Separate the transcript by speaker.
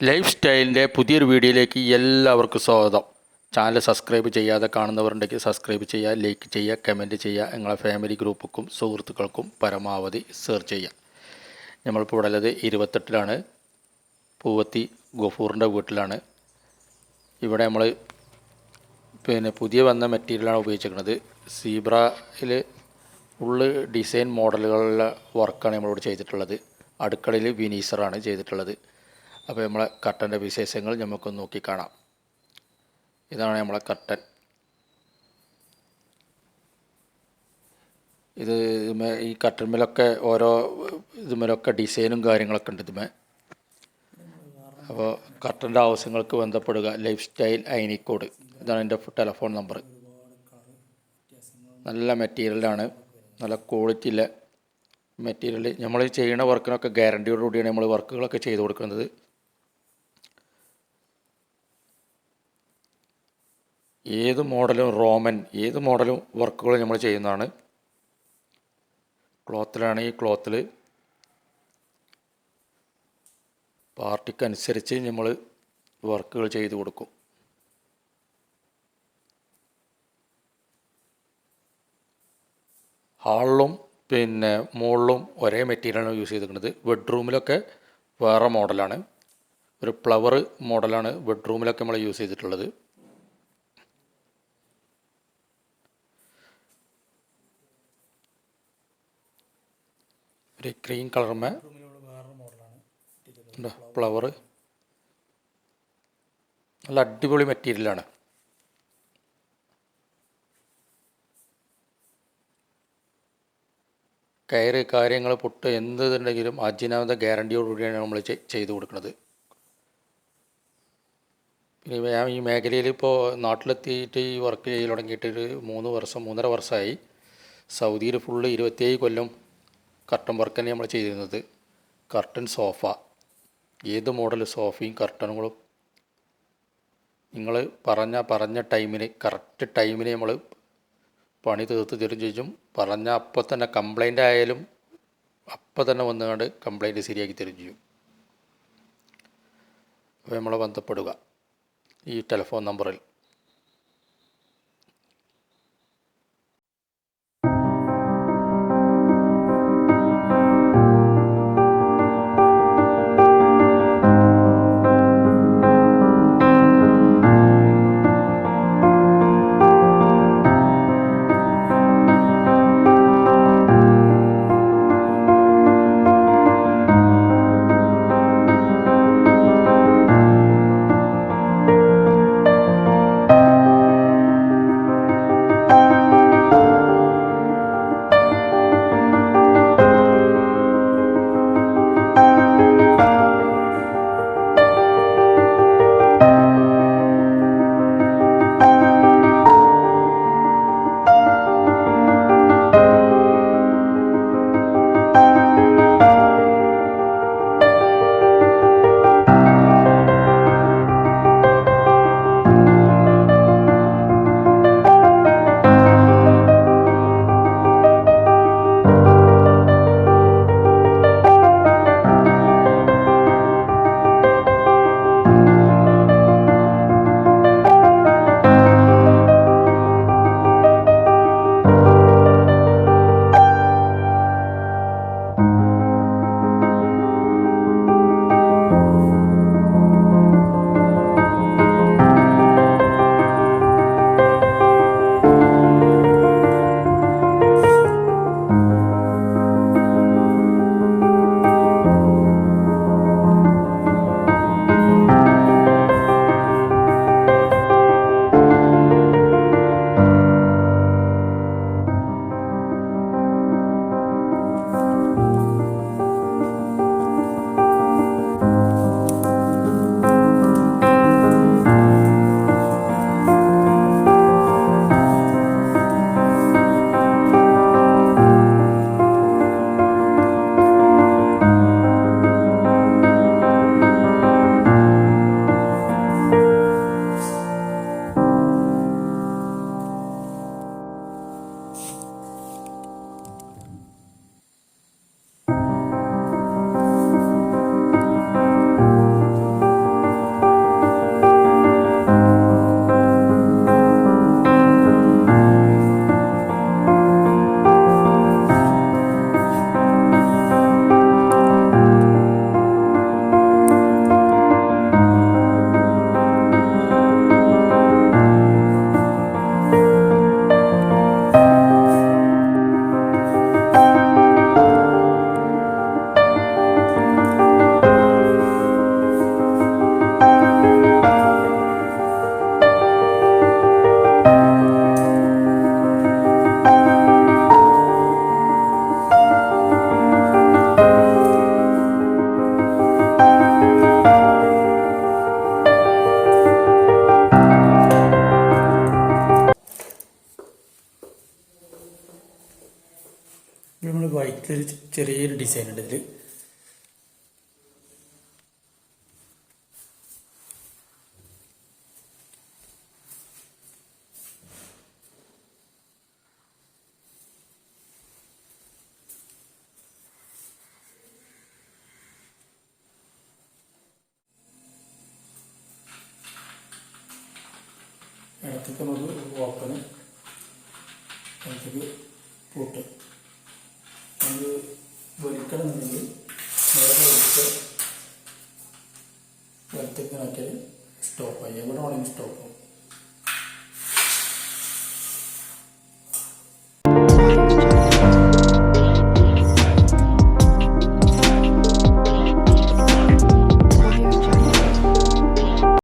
Speaker 1: Life സ്റ്റൈലിൻ്റെ പുതിയൊരു വീഡിയോയിലേക്ക് എല്ലാവർക്കും സ്വാഗതം. ചാനൽ സബ്സ്ക്രൈബ് ചെയ്യാതെ കാണുന്നവരുണ്ടെങ്കിൽ സബ്സ്ക്രൈബ് ചെയ്യുക, ലൈക്ക് ചെയ്യുക, കമൻറ്റ് ചെയ്യുക. നിങ്ങളെ ഫാമിലി ഗ്രൂപ്പുക്കും സുഹൃത്തുക്കൾക്കും പരമാവധി ഷെയർ ചെയ്യുക. നമ്മളിപ്പോൾ ഇവിടെ ഉള്ളത് 28-ലാണ്, പൂവത്തി ഗഫൂറിൻ്റെ വീട്ടിലാണ്. ഇവിടെ നമ്മൾ പുതിയ വന്ന മെറ്റീരിയലാണ് ഉപയോഗിച്ചിരിക്കുന്നത്. സീബ്രയിൽ ഉള്ള് ഡിസൈൻ മോഡലുകളിലെ വർക്കാണ് നമ്മളിവിടെ ചെയ്തിട്ടുള്ളത്. അടുക്കളയിൽ വിനീസറാണ് ചെയ്തിട്ടുള്ളത്. അപ്പോൾ നമ്മളെ കർട്ടൻ്റെ വിശേഷങ്ങൾ നമുക്കൊന്ന് നോക്കിക്കാണാം. ഇതാണ് നമ്മളെ കർട്ടൻ. ഇത് ഈ കർട്ടന്മേലൊക്കെ ഓരോ ഇതുമേലൊക്കെ ഡിസൈനും കാര്യങ്ങളൊക്കെ ഉണ്ട് ഇതുമേ. അപ്പോൾ കർട്ടൻ്റെ ആവശ്യങ്ങൾക്ക് ബന്ധപ്പെടുക. ലൈഫ് സ്റ്റൈൽ അയനിക്കോട്, ഇതാണ് എൻ്റെ ടെലഫോൺ നമ്പർ. നല്ല മെറ്റീരിയലാണ്, നല്ല ക്വാളിറ്റിയിലെ മെറ്റീരിയൽ. നമ്മൾ ചെയ്യുന്ന വർക്കിനൊക്കെ ഗ്യാരണ്ടിയോടുകൂടിയാണ് നമ്മൾ വർക്കുകളൊക്കെ ചെയ്ത് കൊടുക്കുന്നത്. ഏത് മോഡലും റോമൻ ഏത് മോഡലും വർക്കുകൾ നമ്മൾ ചെയ്യുന്നതാണ്. ക്ലോത്തിലാണ്, ഈ ക്ലോത്തിൽ പാർട്ടിക്കനുസരിച്ച് നമ്മൾ വർക്കുകൾ ചെയ്ത് കൊടുക്കും. ഹാളിലും മുകളിലും ഒരേ മെറ്റീരിയലാണ് യൂസ് ചെയ്തിരിക്കുന്നത്. ബെഡ്റൂമിലൊക്കെ വേറെ മോഡലാണ്, ഒരു ഫ്ലവർ മോഡലാണ് ബെഡ്റൂമിലൊക്കെ നമ്മൾ യൂസ് ചെയ്തിട്ടുള്ളത്. ഒരു ക്രീം കളറുമേ ഫ്ലവർ, നല്ല അടിപൊളി മെറ്റീരിയലാണ്. കയറ് കാര്യങ്ങൾ പൊട്ട് എന്തുണ്ടെങ്കിലും അജിനാമത ഗ്യാരണ്ടിയോടുകൂടിയാണ് നമ്മൾ ചെയ്തു കൊടുക്കുന്നത്. പിന്നെ ഞാൻ ഈ മേഖലയിൽ ഇപ്പോൾ നാട്ടിലെത്തിയിട്ട് ഈ വർക്ക് ചെയ്ത് തുടങ്ങിയിട്ട് ഒരു 3.5 വർഷമായി. സൗദിയിൽ ഫുള്ള് 27 കൊല്ലം കർട്ടൻ വർക്ക് തന്നെ നമ്മൾ ചെയ്തിരുന്നത്. കർട്ടൻ സോഫ, ഏത് മോഡൽ സോഫയും കർട്ടനുകളും നിങ്ങൾ പറഞ്ഞ ടൈമിന് കറക്റ്റ് ടൈമിന് നമ്മൾ പണി തീർത്ത് തരും ചെയ്യും. പറഞ്ഞ അപ്പോൾ തന്നെ കംപ്ലൈൻ്റ് ആയാലും അപ്പോൾ തന്നെ വന്നുകൊണ്ട് കംപ്ലൈൻറ്റ് ശരിയാക്കി തരും ചെയ്യും. അപ്പോൾ നമ്മളെ ബന്ധപ്പെടുക ഈ ടെലഫോൺ നമ്പറിൽ. നമ്മൾ ബൈക്കിൽ ചെറിയൊരു ഡിസൈൻ ഉണ്ട് ഇതിൽ. ഇടത്തേക്ക് നമുക്ക് ഓപ്പന്, ഇടത്തേക്ക് പൂട്ട്. അത് വലിക്കണമെന്നുണ്ടെങ്കിൽ നേരെ വലിച്ച് ഇടത്തേക്ക് നോക്കിയാൽ സ്റ്റോപ്പായി, എവിടെ വേണമെങ്കിൽ സ്റ്റോപ്പ് ആവും.